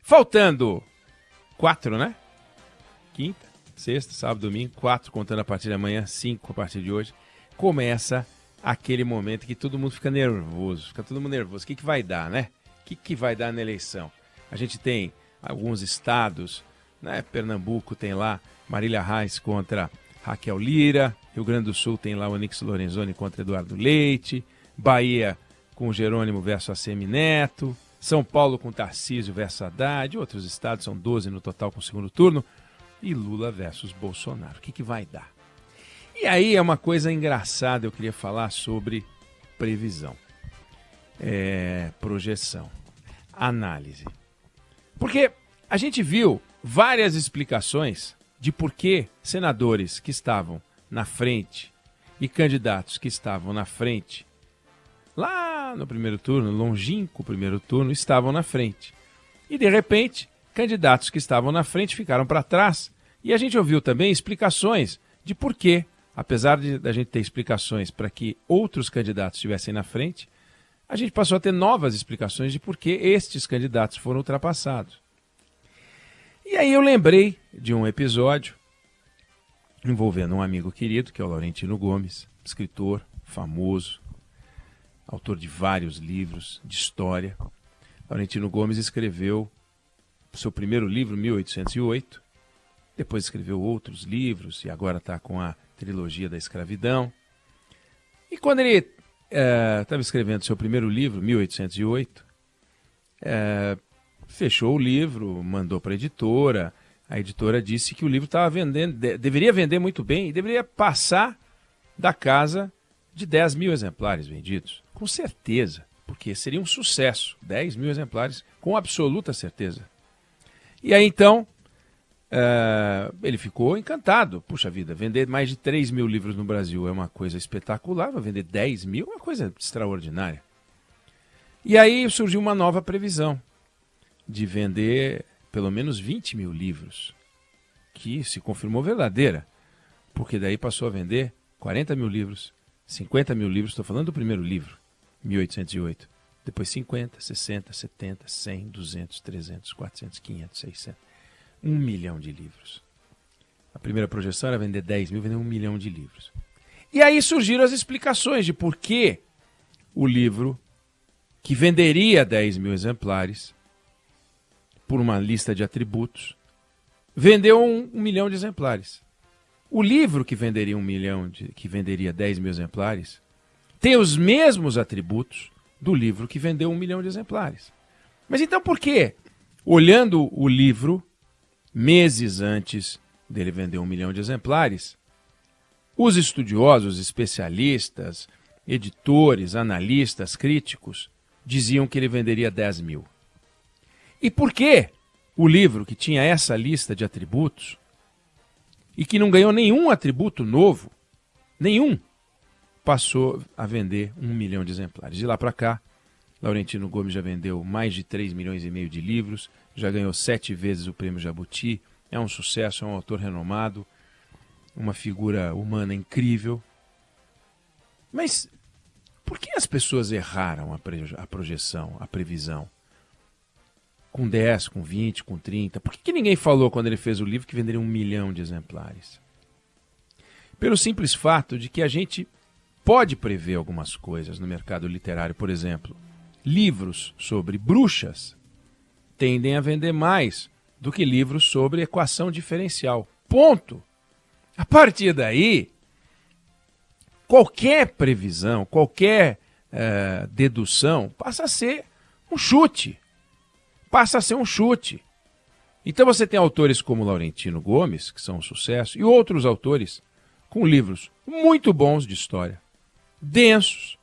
Faltando 4, né? Quinta, sexta, sábado, domingo, 4 contando a partir de amanhã, 5 a partir de hoje. Começa aquele momento que todo mundo fica nervoso. Fica todo mundo nervoso. O que vai dar, né? O que vai dar na eleição? A gente tem alguns estados, né? Pernambuco tem lá Marília Reis contra Raquel Lira. Rio Grande do Sul tem lá o Onyx Lorenzoni contra Eduardo Leite. Bahia com Jerônimo versus ACM Neto. São Paulo com Tarcísio versus Haddad. Outros estados são 12 no total com o segundo turno. E Lula versus Bolsonaro. O que vai dar? E aí é uma coisa engraçada, eu queria falar sobre previsão, projeção, análise. Porque a gente viu várias explicações de por que senadores que estavam na frente e candidatos que estavam na frente, lá no primeiro turno, longínquo primeiro turno, estavam na frente. E de repente, candidatos que estavam na frente ficaram para trás. E a gente ouviu também explicações de por que, apesar de a gente ter explicações para que outros candidatos estivessem na frente, a gente passou a ter novas explicações de por que estes candidatos foram ultrapassados. E aí eu lembrei de um episódio envolvendo um amigo querido, que é o Laurentino Gomes, escritor famoso, autor de vários livros de história. Laurentino Gomes escreveu o seu primeiro livro, 1808, depois escreveu outros livros e agora está com a trilogia da escravidão. E quando ele estava escrevendo seu primeiro livro, 1808, fechou o livro, mandou para a editora. A editora disse que o livro estava vendendo, deveria vender muito bem e deveria passar da casa de 10 mil exemplares vendidos. Com certeza, porque seria um sucesso. 10 mil exemplares, com absoluta certeza. E aí então, ele ficou encantado. Puxa vida, vender mais de 3 mil livros no Brasil é uma coisa espetacular, vai vender 10 mil é uma coisa extraordinária. E aí surgiu uma nova previsão de vender pelo menos 20 mil livros, que se confirmou verdadeira, porque daí passou a vender 40 mil livros, 50 mil livros, estou falando do primeiro livro, 1808, depois 50, 60, 70, 100, 200, 300, 400, 500, 600, 1 milhão de livros. A primeira projeção era vender 10 mil, vender 1 milhão de livros. E aí surgiram as explicações de por que o livro, que venderia 10 mil exemplares, por uma lista de atributos, vendeu 1 milhão de exemplares. O livro que venderia que venderia 10 mil exemplares tem os mesmos atributos do livro que vendeu 1 milhão de exemplares. Mas então por que, olhando o livro, meses antes dele vender 1 milhão de exemplares, os estudiosos, especialistas, editores, analistas, críticos, diziam que ele venderia 10 mil? E por que o livro que tinha essa lista de atributos e que não ganhou nenhum atributo novo, nenhum, passou a vender 1 milhão de exemplares? De lá para cá, Laurentino Gomes já vendeu mais de 3 milhões e meio de livros, já ganhou 7 vezes o prêmio Jabuti, é um sucesso, é um autor renomado, uma figura humana incrível. Mas por que as pessoas erraram a projeção, a previsão? Com 10, com 20, com 30. Por que ninguém falou quando ele fez o livro que venderia 1 milhão de exemplares? Pelo simples fato de que a gente pode prever algumas coisas no mercado literário. Por exemplo, livros sobre bruxas tendem a vender mais do que livros sobre equação diferencial. Ponto. A partir daí, qualquer previsão, qualquer dedução passa a ser um chute. Passa a ser um chute. Então você tem autores como Laurentino Gomes, que são um sucesso, e outros autores com livros muito bons de história, densos,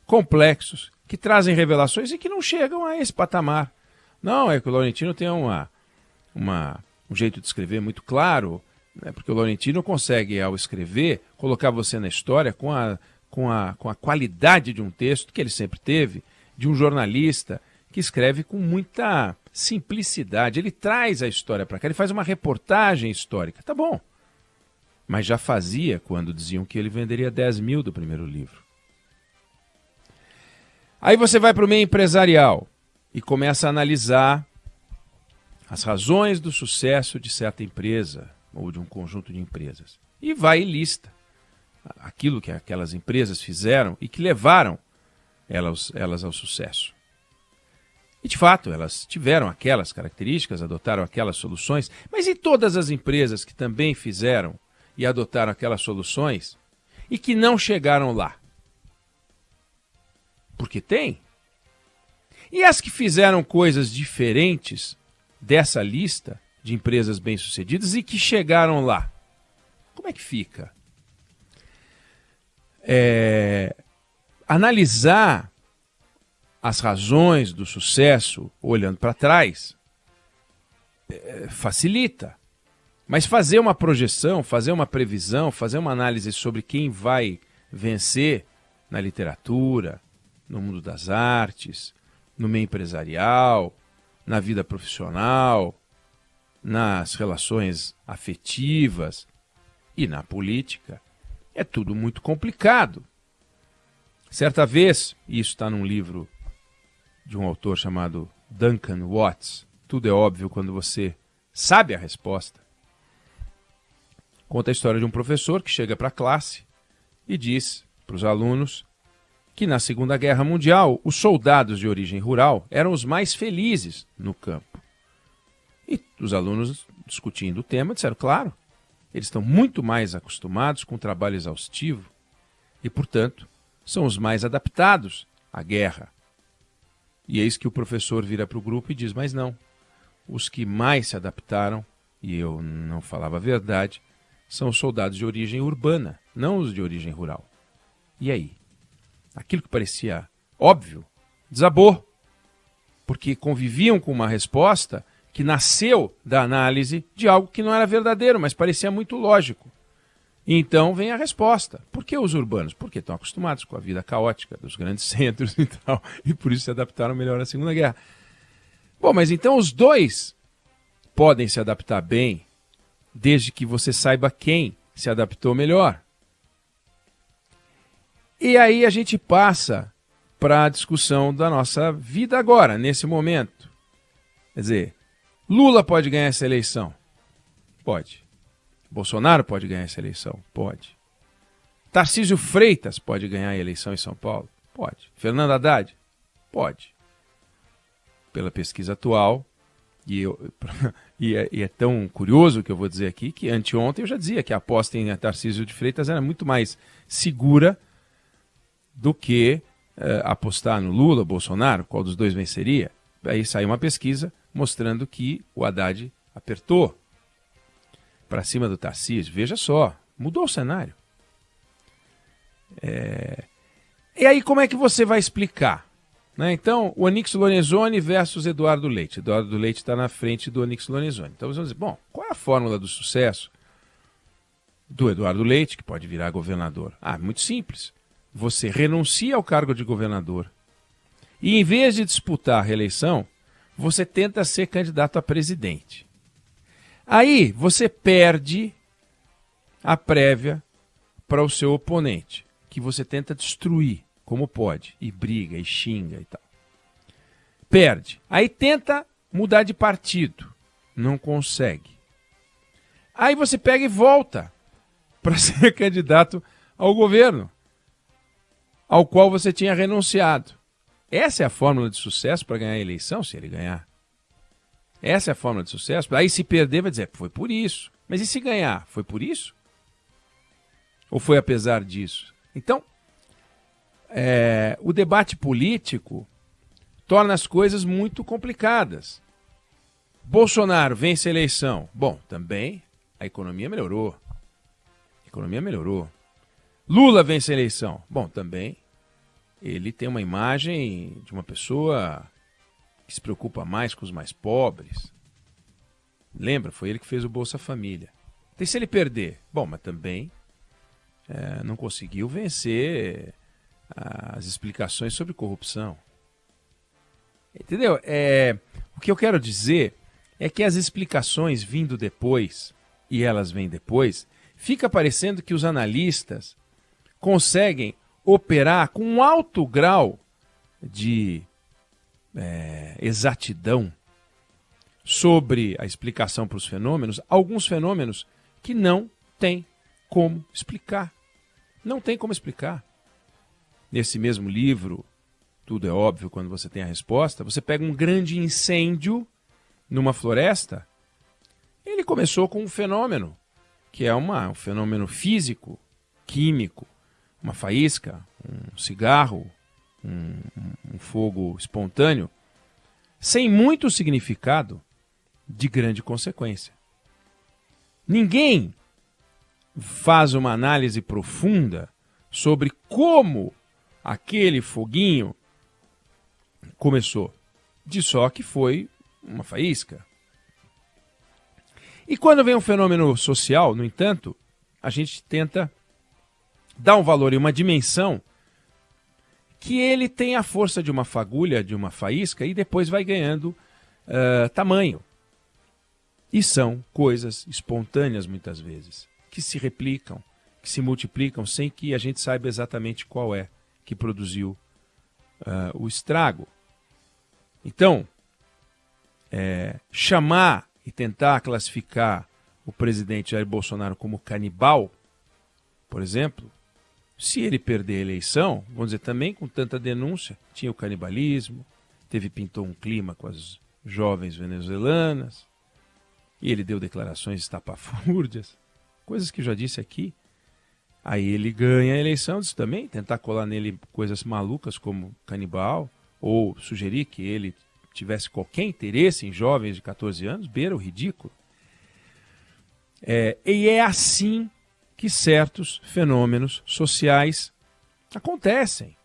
complexos, que trazem revelações e que não chegam a esse patamar. Não, é que o Laurentino tem um jeito de escrever muito claro, né? Porque o Laurentino consegue, ao escrever, colocar você na história com a qualidade de um texto que ele sempre teve, de um jornalista que escreve com muita simplicidade. Ele traz a história para cá, ele faz uma reportagem histórica. Tá bom. Mas já fazia quando diziam que ele venderia 10 mil do primeiro livro. Aí você vai para o meio empresarial e começa a analisar as razões do sucesso de certa empresa ou de um conjunto de empresas. E vai e lista aquilo que aquelas empresas fizeram e que levaram elas ao sucesso. E, de fato, elas tiveram aquelas características, adotaram aquelas soluções, mas e todas as empresas que também fizeram e adotaram aquelas soluções e que não chegaram lá? Porque tem. E as que fizeram coisas diferentes dessa lista de empresas bem-sucedidas e que chegaram lá? Como é que fica? Analisar as razões do sucesso olhando para trás facilita. Mas fazer uma projeção, fazer uma previsão, fazer uma análise sobre quem vai vencer na literatura, no mundo das artes, no meio empresarial, na vida profissional, nas relações afetivas e na política, é tudo muito complicado. Certa vez, e isso está num livro de um autor chamado Duncan Watts, Tudo é Óbvio Quando Você Sabe a Resposta, conta a história de um professor que chega para a classe e diz para os alunos que na Segunda Guerra Mundial os soldados de origem rural eram os mais felizes no campo. E os alunos, discutindo o tema, disseram, claro, eles estão muito mais acostumados com o trabalho exaustivo e, portanto, são os mais adaptados à guerra. E eis que o professor vira para o grupo e diz, mas não, os que mais se adaptaram, e eu não falava a verdade, são os soldados de origem urbana, não os de origem rural. E aí? Aquilo que parecia óbvio desabou, porque conviviam com uma resposta que nasceu da análise de algo que não era verdadeiro, mas parecia muito lógico. E então vem a resposta. Por que os urbanos? Porque estão acostumados com a vida caótica dos grandes centros e tal, e por isso se adaptaram melhor à Segunda Guerra. Bom, mas então os dois podem se adaptar bem, desde que você saiba quem se adaptou melhor. E aí a gente passa para a discussão da nossa vida agora, nesse momento. Quer dizer, Lula pode ganhar essa eleição? Pode. Bolsonaro pode ganhar essa eleição? Pode. Tarcísio Freitas pode ganhar a eleição em São Paulo? Pode. Fernando Haddad? Pode. Pela pesquisa atual, e é tão curioso o que eu vou dizer aqui, que anteontem eu já dizia que a aposta em Tarcísio de Freitas era muito mais segura do que apostar no Lula, Bolsonaro, qual dos dois venceria. Aí saiu uma pesquisa mostrando que o Haddad apertou para cima do Tarcísio. Veja só, mudou o cenário. E aí como é que você vai explicar? Né? Então, o Onyx Lorenzoni versus Eduardo Leite. Eduardo Leite está na frente do Onyx Lorenzoni. Então, vamos dizer, bom, qual é a fórmula do sucesso do Eduardo Leite, que pode virar governador? Muito simples. Você renuncia ao cargo de governador e, em vez de disputar a reeleição, você tenta ser candidato a presidente. Aí, você perde a prévia para o seu oponente, que você tenta destruir. Como pode, e briga, e xinga e tal. Perde. Aí tenta mudar de partido. Não consegue. Aí você pega e volta para ser candidato ao governo, ao qual você tinha renunciado. Essa é a fórmula de sucesso para ganhar a eleição, se ele ganhar. Essa é a fórmula de sucesso. Aí se perder, vai dizer, foi por isso. Mas e se ganhar? Foi por isso? Ou foi apesar disso? Então, o debate político torna as coisas muito complicadas. Bolsonaro vence a eleição. Bom, também a economia melhorou. Lula vence a eleição. Bom, também ele tem uma imagem de uma pessoa que se preocupa mais com os mais pobres. Lembra? Foi ele que fez o Bolsa Família. E se ele perder? Bom, mas também não conseguiu vencer as explicações sobre corrupção. Entendeu? O que eu quero dizer é que as explicações vindo depois, e elas vêm depois, fica parecendo que os analistas conseguem operar com um alto grau de exatidão sobre a explicação para os fenômenos, alguns fenômenos que não tem como explicar. Não tem como explicar. Nesse mesmo livro, Tudo é Óbvio Quando Você Tem a Resposta, você pega um grande incêndio numa floresta. Ele começou com um fenômeno, que é um fenômeno físico, químico, uma faísca, um cigarro, um fogo espontâneo, sem muito significado, de grande consequência. Ninguém faz uma análise profunda sobre como aquele foguinho começou. De só que foi uma faísca. E quando vem um fenômeno social, no entanto, a gente tenta dar um valor e uma dimensão que ele tem a força de uma fagulha, de uma faísca, e depois vai ganhando tamanho. E são coisas espontâneas, muitas vezes, que se replicam, que se multiplicam, sem que a gente saiba exatamente qual é que produziu o estrago. Então, chamar e tentar classificar o presidente Jair Bolsonaro como canibal, por exemplo, se ele perder a eleição, vamos dizer, também com tanta denúncia, tinha o canibalismo, pintou um clima com as jovens venezuelanas, e ele deu declarações estapafúrdias, coisas que eu já disse aqui. Aí ele ganha a eleição disso também, tentar colar nele coisas malucas como canibal, ou sugerir que ele tivesse qualquer interesse em jovens de 14 anos, beira o ridículo. E é assim que certos fenômenos sociais acontecem.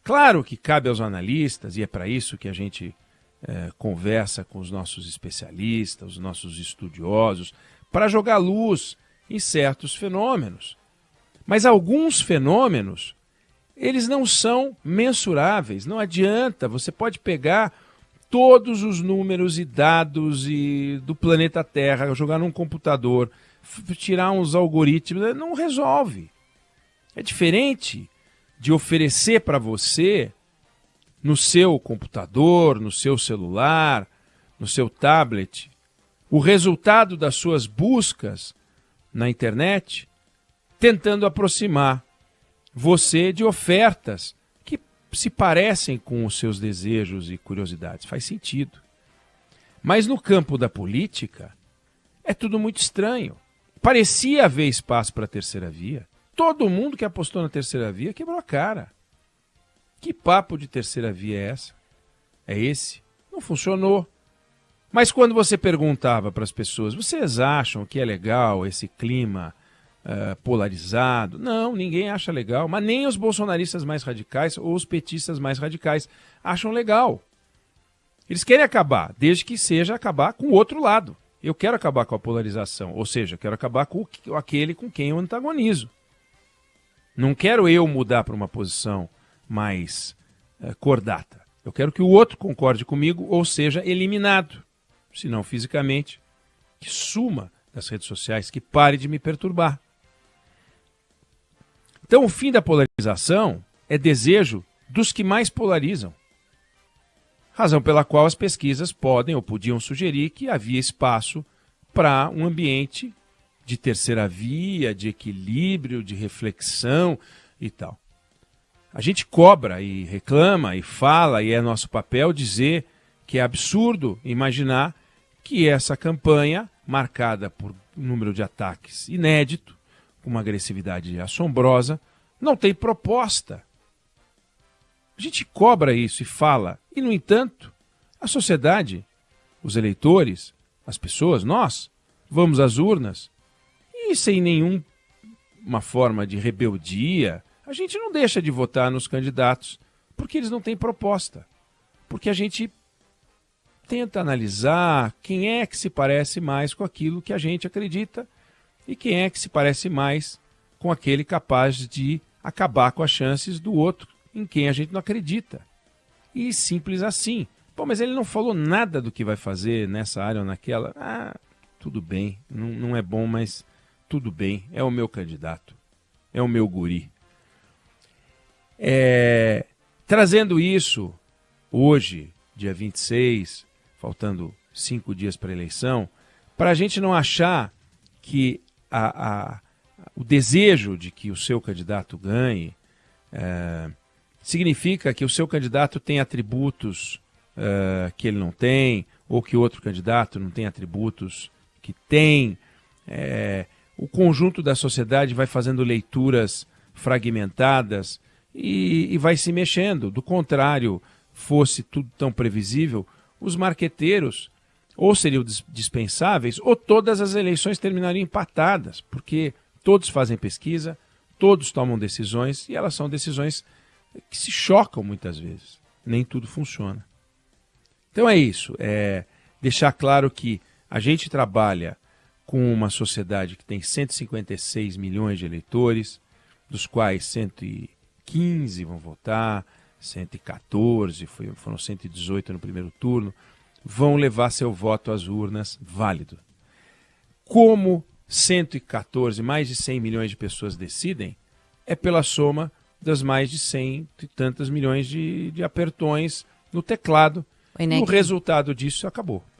Claro que cabe aos analistas, e é para isso que a gente conversa com os nossos especialistas, os nossos estudiosos, para jogar luz em certos fenômenos. Mas alguns fenômenos, eles não são mensuráveis. Não adianta, você pode pegar todos os números e dados do planeta Terra, jogar num computador, tirar uns algoritmos, não resolve. É diferente de oferecer para você, no seu computador, no seu celular, no seu tablet, o resultado das suas buscas na internet, tentando aproximar você de ofertas que se parecem com os seus desejos e curiosidades. Faz sentido. Mas no campo da política, é tudo muito estranho. Parecia haver espaço para a terceira via. Todo mundo que apostou na terceira via quebrou a cara. Que papo de terceira via é essa? É esse? Não funcionou. Mas quando você perguntava para as pessoas, vocês acham que é legal esse clima polarizado? Não, ninguém acha legal, mas nem os bolsonaristas mais radicais ou os petistas mais radicais acham legal. Eles querem acabar, desde que seja acabar com o outro lado. Eu quero acabar com a polarização, ou seja, eu quero acabar com aquele com quem eu antagonizo. Não quero eu mudar para uma posição mais cordata. Eu quero que o outro concorde comigo ou seja eliminado, se não fisicamente, que suma das redes sociais, que pare de me perturbar. Então, o fim da polarização é desejo dos que mais polarizam. Razão pela qual as pesquisas podem ou podiam sugerir que havia espaço para um ambiente de terceira via, de equilíbrio, de reflexão e tal. A gente cobra e reclama e fala, e é nosso papel dizer que é absurdo imaginar que essa campanha, marcada por um número de ataques inédito, com uma agressividade assombrosa, não tem proposta. A gente cobra isso e fala, e no entanto, a sociedade, os eleitores, as pessoas, nós, vamos às urnas e sem nenhuma forma de rebeldia, a gente não deixa de votar nos candidatos porque eles não têm proposta. Porque a gente tenta analisar quem é que se parece mais com aquilo que a gente acredita e quem é que se parece mais com aquele capaz de acabar com as chances do outro em quem a gente não acredita. E simples assim. Pô, mas ele não falou nada do que vai fazer nessa área ou naquela. Ah, tudo bem, não é bom, mas tudo bem, é o meu candidato, é o meu guri. Trazendo isso, hoje, dia 26, faltando 5 dias para a eleição, para a gente não achar que o desejo de que o seu candidato ganhe significa que o seu candidato tem atributos que ele não tem, ou que outro candidato não tem atributos que tem. O conjunto da sociedade vai fazendo leituras fragmentadas e vai se mexendo. Do contrário, fosse tudo tão previsível, os marqueteiros ou seriam dispensáveis ou todas as eleições terminariam empatadas, porque todos fazem pesquisa, todos tomam decisões e elas são decisões que se chocam muitas vezes. Nem tudo funciona. Então é isso, deixar claro que a gente trabalha com uma sociedade que tem 156 milhões de eleitores, dos quais 115 vão votar, 114, foram 118 no primeiro turno, vão levar seu voto às urnas válido. Como 114, mais de 100 milhões de pessoas decidem, é pela soma das mais de 100 e tantas milhões de apertões no teclado. E o resultado disso acabou.